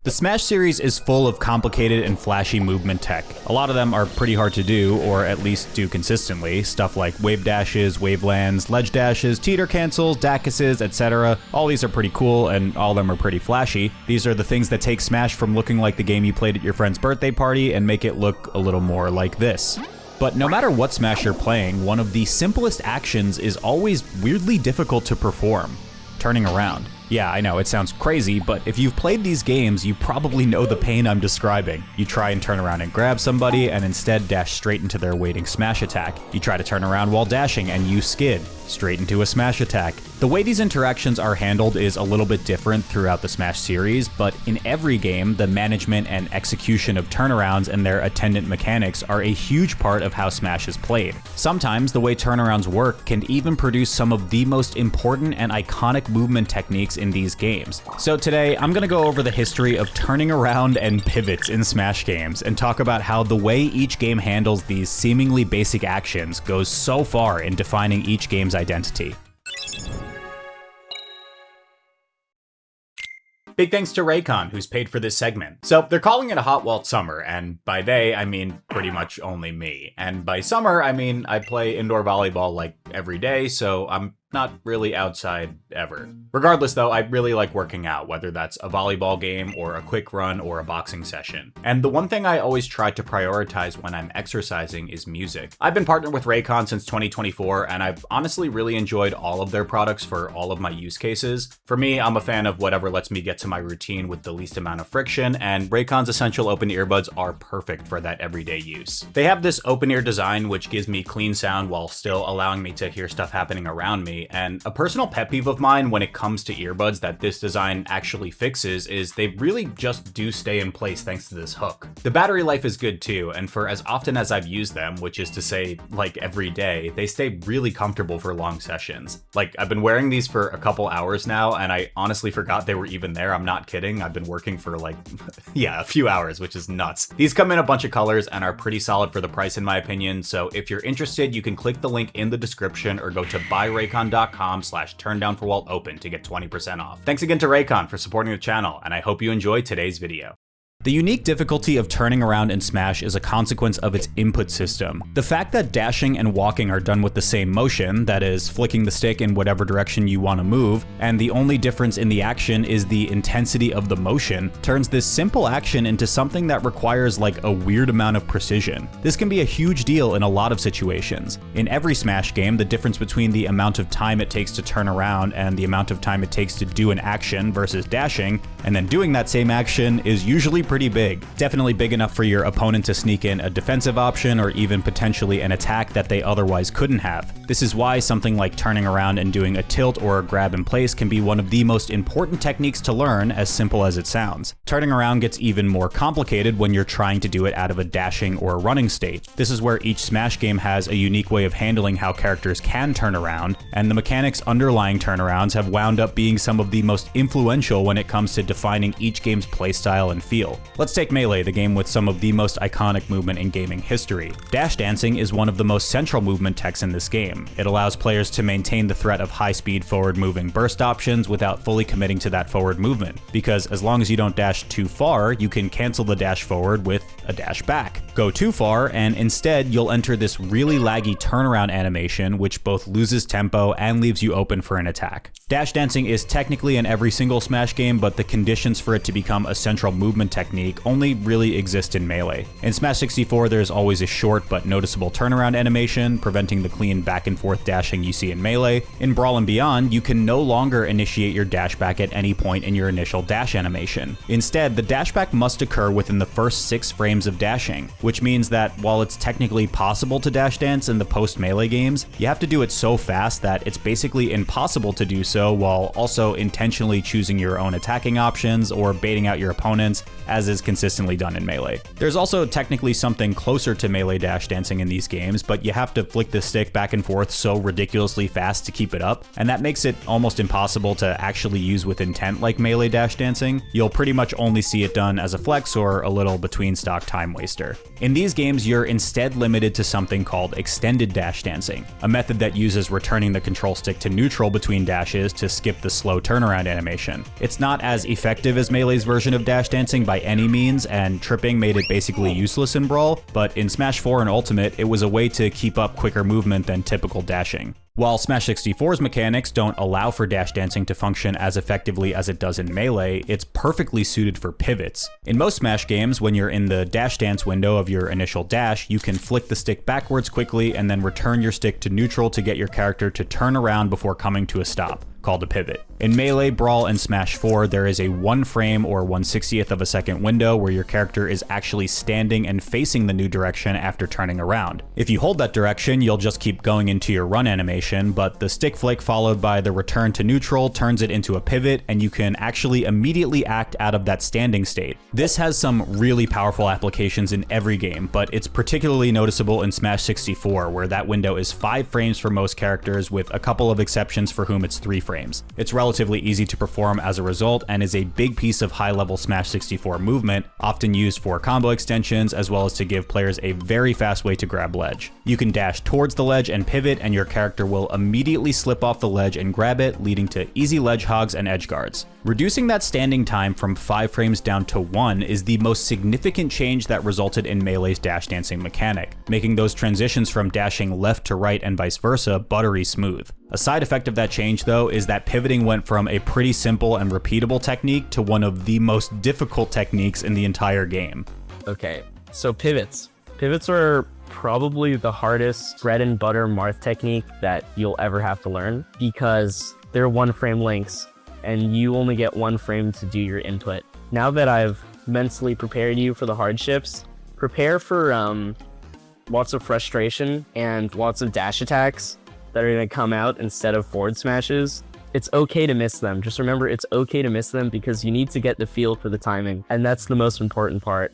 The Smash series is full of complicated and flashy movement tech. A lot of them are pretty hard to do, or at least do consistently. Stuff like wave dashes, wave lands, ledge dashes, teeter cancels, dacuses, etc. All these are pretty cool, and all of them are pretty flashy. These are the things that take Smash from looking like the game you played at your friend's birthday party and make it look a little more like this. But no matter what Smash you're playing, one of the simplest actions is always weirdly difficult to perform: turning around. Yeah, I know, it sounds crazy, but if you've played these games, you probably know the pain I'm describing. You try and turn around and grab somebody, and instead dash straight into their waiting smash attack. You try to turn around while dashing, and you skid straight into a smash attack. The way these interactions are handled is a little bit different throughout the Smash series, but in every game, the management and execution of turnarounds and their attendant mechanics are a huge part of how Smash is played. Sometimes the way turnarounds work can even produce some of the most important and iconic movement techniques in these games. So today, I'm gonna go over the history of turning around and pivots in Smash games and talk about how the way each game handles these seemingly basic actions goes so far in defining each game's identity. Big thanks to Raycon, who's paid for this segment. So they're calling it a hot walt summer, and by they, I mean pretty much only me. And by summer, I mean I play indoor volleyball like every day, so I'm not really outside ever. Regardless though, I really like working out, whether that's a volleyball game or a quick run or a boxing session. And the one thing I always try to prioritize when I'm exercising is music. I've been partnered with Raycon since 2024, and I've honestly really enjoyed all of their products for all of my use cases. For me, I'm a fan of whatever lets me get to my routine with the least amount of friction, and Raycon's essential open earbuds are perfect for that everyday use. They have this open ear design which gives me clean sound while still allowing me to hear stuff happening around me, and a personal pet peeve of mine when it comes to earbuds that this design actually fixes is they really just do stay in place thanks to this hook. The battery life is good too, and for as often as I've used them, which is to say like every day, they stay really comfortable for long sessions. Like, I've been wearing these for a couple hours now, and I honestly forgot they were even there. I'm not kidding. I've been working for like, yeah, a few hours, which is nuts. These come in a bunch of colors and are pretty solid for the price in my opinion, so if you're interested, you can click the link in the description or go to buyraycon.com/turndownforALT open to get 20% off. Thanks again to Raycon for supporting the channel, and I hope you enjoyed today's video. The unique difficulty of turning around in Smash is a consequence of its input system. The fact that dashing and walking are done with the same motion, that is, flicking the stick in whatever direction you want to move, and the only difference in the action is the intensity of the motion, turns this simple action into something that requires like a weird amount of precision. This can be a huge deal in a lot of situations. In every Smash game, the difference between the amount of time it takes to turn around and the amount of time it takes to do an action versus dashing, and then doing that same action is usually pretty big. Definitely big enough for your opponent to sneak in a defensive option or even potentially an attack that they otherwise couldn't have. This is why something like turning around and doing a tilt or a grab in place can be one of the most important techniques to learn, as simple as it sounds. Turning around gets even more complicated when you're trying to do it out of a dashing or running state. This is where each Smash game has a unique way of handling how characters can turn around, and the mechanics underlying turnarounds have wound up being some of the most influential when it comes to defining each game's playstyle and feel. Let's take Melee, the game with some of the most iconic movement in gaming history. Dash dancing is one of the most central movement techs in this game. It allows players to maintain the threat of high-speed forward-moving burst options without fully committing to that forward movement, because as long as you don't dash too far, you can cancel the dash forward with a dash back. Go too far, and instead you'll enter this really laggy turnaround animation which both loses tempo and leaves you open for an attack. Dash dancing is technically in every single Smash game, but the conditions for it to become a central movement technique only really exist in Melee. In Smash 64, there's always a short but noticeable turnaround animation, preventing the clean back and forth dashing you see in Melee. In Brawl and Beyond, you can no longer initiate your dash back at any point in your initial dash animation. Instead, the dash back must occur within the first 6 frames of dashing, which means that while it's technically possible to dash dance in the post-Melee games, you have to do it so fast that it's basically impossible to do so while also intentionally choosing your own attacking options or baiting out your opponents, as is consistently done in Melee. There's also technically something closer to Melee dash dancing in these games, but you have to flick the stick back and forth so ridiculously fast to keep it up, and that makes it almost impossible to actually use with intent like Melee dash dancing. You'll pretty much only see it done as a flex or a little between stock time waster. In these games, you're instead limited to something called extended dash dancing, a method that uses returning the control stick to neutral between dashes to skip the slow turnaround animation. It's not as effective as Melee's version of dash dancing by any means, and tripping made it basically useless in Brawl, but in Smash 4 and Ultimate, it was a way to keep up quicker movement than typical dashing. While Smash 64's mechanics don't allow for dash dancing to function as effectively as it does in Melee, it's perfectly suited for pivots. In most Smash games, when you're in the dash dance window of your initial dash, you can flick the stick backwards quickly and then return your stick to neutral to get your character to turn around before coming to a stop, called a pivot. In Melee, Brawl, and Smash 4, there is a 1 frame or 1/60th of a second window where your character is actually standing and facing the new direction after turning around. If you hold that direction, you'll just keep going into your run animation, but the stick flick followed by the return to neutral turns it into a pivot, and you can actually immediately act out of that standing state. This has some really powerful applications in every game, but it's particularly noticeable in Smash 64, where that window is 5 frames for most characters, with a couple of exceptions for whom it's 3 frames. It's relatively easy to perform as a result, and is a big piece of high-level Smash 64 movement, often used for combo extensions as well as to give players a very fast way to grab ledge. You can dash towards the ledge and pivot, and your character will immediately slip off the ledge and grab it, leading to easy ledge hogs and edge guards. Reducing that standing time from 5 frames down to 1 is the most significant change that resulted in Melee's dash dancing mechanic, making those transitions from dashing left to right and vice versa buttery smooth. A side effect of that change, though, is that pivoting went from a pretty simple and repeatable technique to one of the most difficult techniques in the entire game. Okay, so pivots. Pivots are probably the hardest bread and butter Marth technique that you'll ever have to learn, because they're 1 frame links and you only get 1 frame to do your input. Now that I've mentally prepared you for the hardships, prepare for lots of frustration and lots of dash attacks that are going to come out instead of forward smashes. It's okay to miss them. Just remember, it's okay to miss them because you need to get the feel for the timing, and that's the most important part.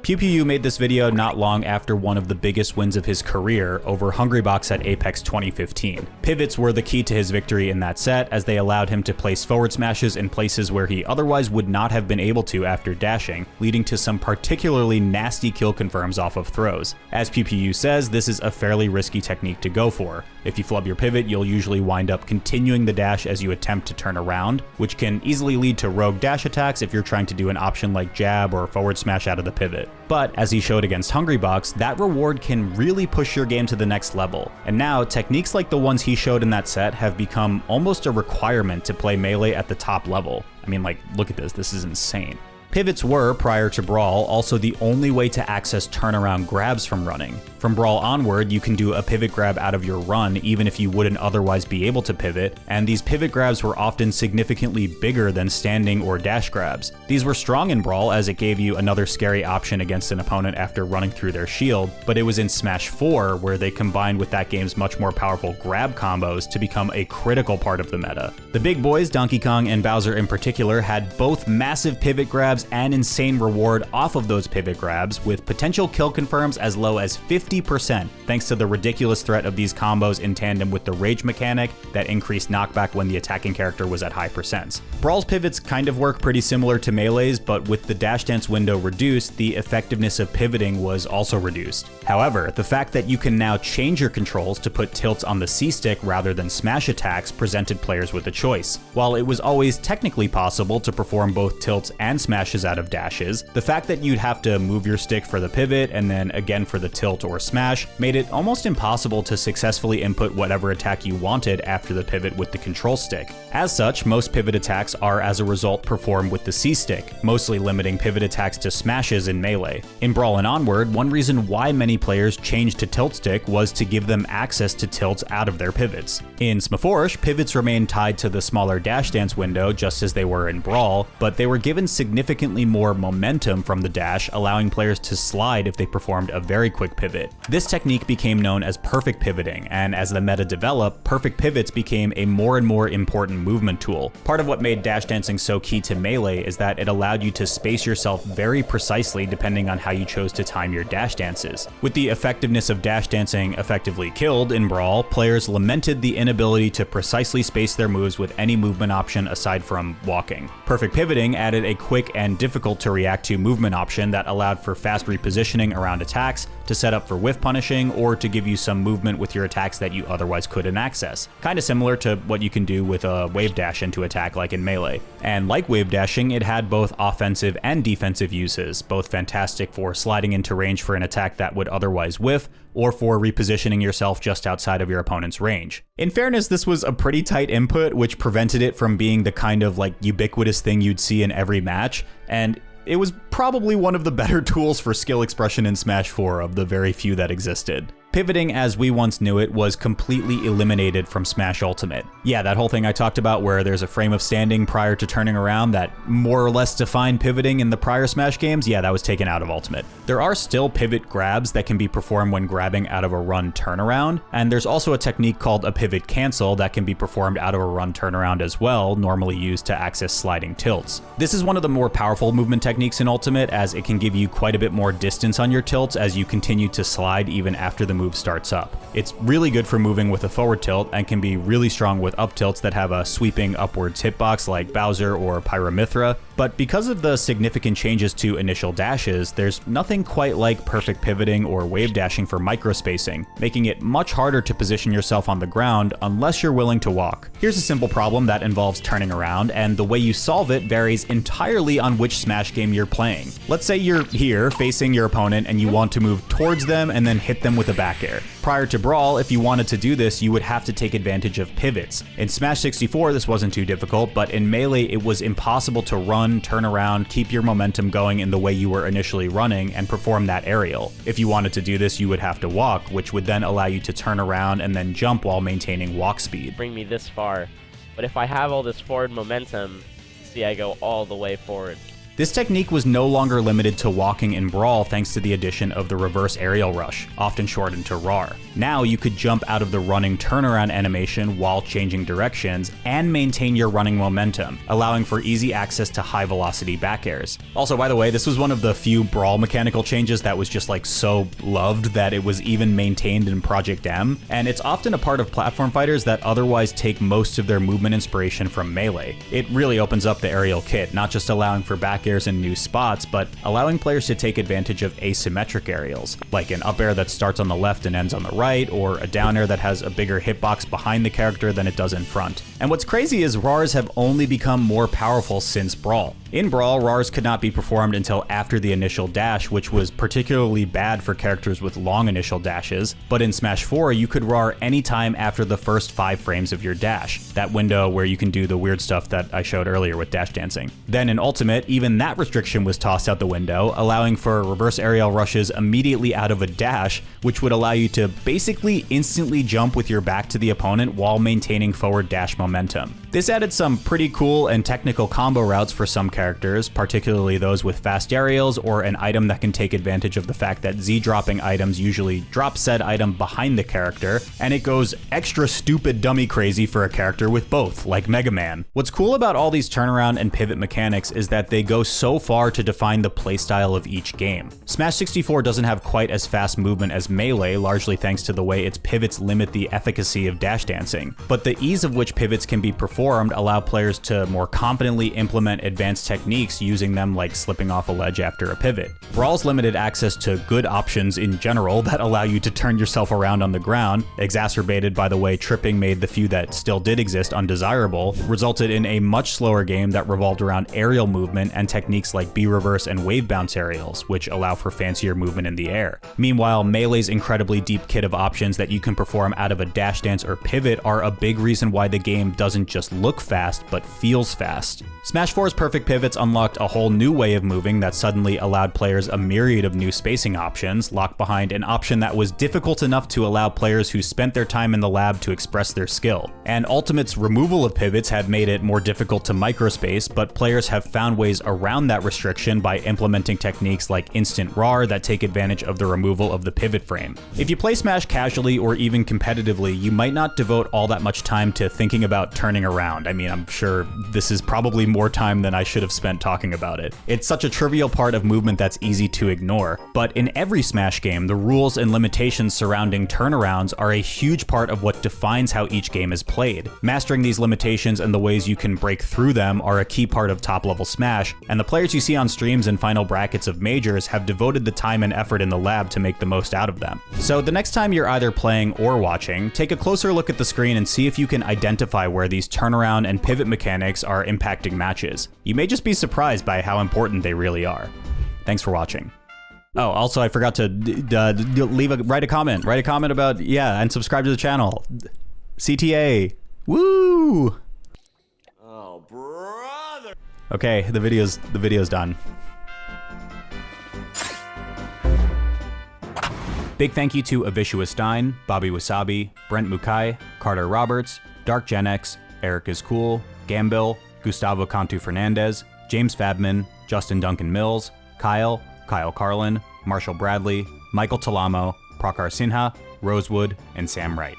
PewPew made this video not long after one of the biggest wins of his career over Hungrybox at Apex 2015. Pivots were the key to his victory in that set, as they allowed him to place forward smashes in places where he otherwise would not have been able to after dashing, leading to some particularly nasty kill confirms off of throws. As PewPew says, this is a fairly risky technique to go for. If you flub your pivot, you'll usually wind up continuing the dash as you attempt to turn around, which can easily lead to rogue dash attacks if you're trying to do an option like jab or forward smash out of the pivot. But as he showed against Hungrybox, that reward can really push your game to the next level. And now, techniques like the ones he showed in that set have become almost a requirement to play Melee at the top level. I mean, like, look at this is insane. Pivots were, prior to Brawl, also the only way to access turnaround grabs from running. From Brawl onward, you can do a pivot grab out of your run even if you wouldn't otherwise be able to pivot, and these pivot grabs were often significantly bigger than standing or dash grabs. These were strong in Brawl as it gave you another scary option against an opponent after running through their shield, but it was in Smash 4 where they combined with that game's much more powerful grab combos to become a critical part of the meta. The big boys, Donkey Kong and Bowser in particular, had both massive pivot grabs and insane reward off of those pivot grabs, with potential kill confirms as low as 50%, thanks to the ridiculous threat of these combos in tandem with the rage mechanic that increased knockback when the attacking character was at high percents. Brawl's pivots kind of work pretty similar to Melee's, but with the dash dance window reduced, the effectiveness of pivoting was also reduced. However, the fact that you can now change your controls to put tilts on the C-stick rather than smash attacks presented players with a choice. While it was always technically possible to perform both tilts and smashes out of dashes, the fact that you'd have to move your stick for the pivot and then again for the tilt or smash made it almost impossible to successfully input whatever attack you wanted after the pivot with the control stick. As such, most pivot attacks are as a result performed with the C-stick, mostly limiting pivot attacks to smashes in Melee. In Brawl and onward, one reason why many players changed to tilt stick was to give them access to tilts out of their pivots. In Smaforsh, pivots remained tied to the smaller dash dance window just as they were in Brawl, but they were given significantly more momentum from the dash, allowing players to slide if they performed a very quick pivot. This technique became known as perfect pivoting, and as the meta developed, perfect pivots became a more and more important movement tool. Part of what made dash dancing so key to Melee is that it allowed you to space yourself very precisely depending on how you chose to time your dash dances. With the effectiveness of dash dancing effectively killed in Brawl, players lamented the inability to precisely space their moves with any movement option aside from walking. Perfect pivoting added a quick and and difficult to react to movement option that allowed for fast repositioning around attacks, to set up for whiff punishing, or to give you some movement with your attacks that you otherwise couldn't access. Kinda similar to what you can do with a wave dash into attack like in Melee. And like wave dashing, it had both offensive and defensive uses, both fantastic for sliding into range for an attack that would otherwise whiff, or for repositioning yourself just outside of your opponent's range. In fairness, this was a pretty tight input, which prevented it from being the kind of like ubiquitous thing you'd see in every match, and it was probably one of the better tools for skill expression in Smash 4 of the very few that existed. Pivoting as we once knew it was completely eliminated from Smash Ultimate. Yeah, that whole thing I talked about where there's a frame of standing prior to turning around that more or less defined pivoting in the prior Smash games, yeah, that was taken out of Ultimate. There are still pivot grabs that can be performed when grabbing out of a run turnaround, and there's also a technique called a pivot cancel that can be performed out of a run turnaround as well, normally used to access sliding tilts. This is one of the more powerful movement techniques in Ultimate, as it can give you quite a bit more distance on your tilts as you continue to slide even after the move starts up. It's really good for moving with a forward tilt and can be really strong with up tilts that have a sweeping upwards hitbox like Bowser or Pyramithra, but because of the significant changes to initial dashes, there's nothing quite like perfect pivoting or wave dashing for microspacing, making it much harder to position yourself on the ground unless you're willing to walk. Here's a simple problem that involves turning around, and the way you solve it varies entirely on which Smash game you're playing. Let's say you're here facing your opponent and you want to move towards them and then hit them with a back air. Prior to Brawl, if you wanted to do this, you would have to take advantage of pivots. In Smash 64, this wasn't too difficult, but in Melee, it was impossible to run, turn around, keep your momentum going in the way you were initially running, and perform that aerial. If you wanted to do this, you would have to walk, which would then allow you to turn around and then jump while maintaining walk speed. Bring me this far, but if I have all this forward momentum, see, I go all the way forward. This technique was no longer limited to walking in Brawl thanks to the addition of the reverse aerial rush, often shortened to RAR. Now you could jump out of the running turnaround animation while changing directions and maintain your running momentum, allowing for easy access to high velocity back airs. Also, by the way, this was one of the few Brawl mechanical changes that was just like so loved that it was even maintained in Project M, and it's often a part of platform fighters that otherwise take most of their movement inspiration from Melee. It really opens up the aerial kit, not just allowing for back airs in new spots, but allowing players to take advantage of asymmetric aerials, like an up air that starts on the left and ends on the right, or a down air that has a bigger hitbox behind the character than it does in front. And what's crazy is RARs have only become more powerful since Brawl. In Brawl, RARs could not be performed until after the initial dash, which was particularly bad for characters with long initial dashes, but in Smash 4, you could RAR anytime after the first 5 frames of your dash, that window where you can do the weird stuff that I showed earlier with dash dancing. Then in Ultimate, even that restriction was tossed out the window, allowing for reverse aerial rushes immediately out of a dash, which would allow you to basically instantly jump with your back to the opponent while maintaining forward dash momentum. This added some pretty cool and technical combo routes for some characters, particularly those with fast aerials or an item that can take advantage of the fact that Z-dropping items usually drop said item behind the character, and it goes extra stupid dummy crazy for a character with both, like Mega Man. What's cool about all these turnaround and pivot mechanics is that they go so far to define the playstyle of each game. Smash 64 doesn't have quite as fast movement as Melee, largely thanks to the way its pivots limit the efficacy of dash dancing, but the ease of which pivots can be performed allow players to more confidently implement advanced techniques using them, like slipping off a ledge after a pivot. Brawl's limited access to good options in general that allow you to turn yourself around on the ground, exacerbated by the way tripping made the few that still did exist undesirable, resulted in a much slower game that revolved around aerial movement and techniques like B-reverse and wave bounce aerials, which allow for fancier movement in the air. Meanwhile, Melee's incredibly deep kit of options that you can perform out of a dash dance or pivot are a big reason why the game doesn't just look fast, but feels fast. Smash 4's perfect pivots unlocked a whole new way of moving that suddenly allowed players a myriad of new spacing options, locked behind an option that was difficult enough to allow players who spent their time in the lab to express their skill. And Ultimate's removal of pivots had made it more difficult to microspace, but players have found ways around that restriction by implementing techniques like instant RAR that take advantage of the removal of the pivot frame. If you play Smash casually or even competitively, you might not devote all that much time to thinking about turning around. I mean, I'm sure this is probably more time than I should have have spent talking about it. It's such a trivial part of movement that's easy to ignore, but in every Smash game, the rules and limitations surrounding turnarounds are a huge part of what defines how each game is played. Mastering these limitations and the ways you can break through them are a key part of top-level Smash, and the players you see on streams and final brackets of majors have devoted the time and effort in the lab to make the most out of them. So the next time you're either playing or watching, take a closer look at the screen and see if you can identify where these turnaround and pivot mechanics are impacting matches. You may just be surprised by how important they really are. Thanks for watching. Oh, also I forgot to write a comment about, yeah, and subscribe to the channel. CTA, woo! Oh, brother! Okay, the video's done. Big thank you to Avishua Stein, Bobby Wasabi, Brent Mukai, Carter Roberts, Dark Gen X, Eric is Cool, Gambill, Gustavo Cantu Fernandez, James Fabman, Justin Duncan Mills, Kyle Carlin, Marshall Bradley, Michael Talamo, Prakar Sinha, Rosewood, and Sam Wright.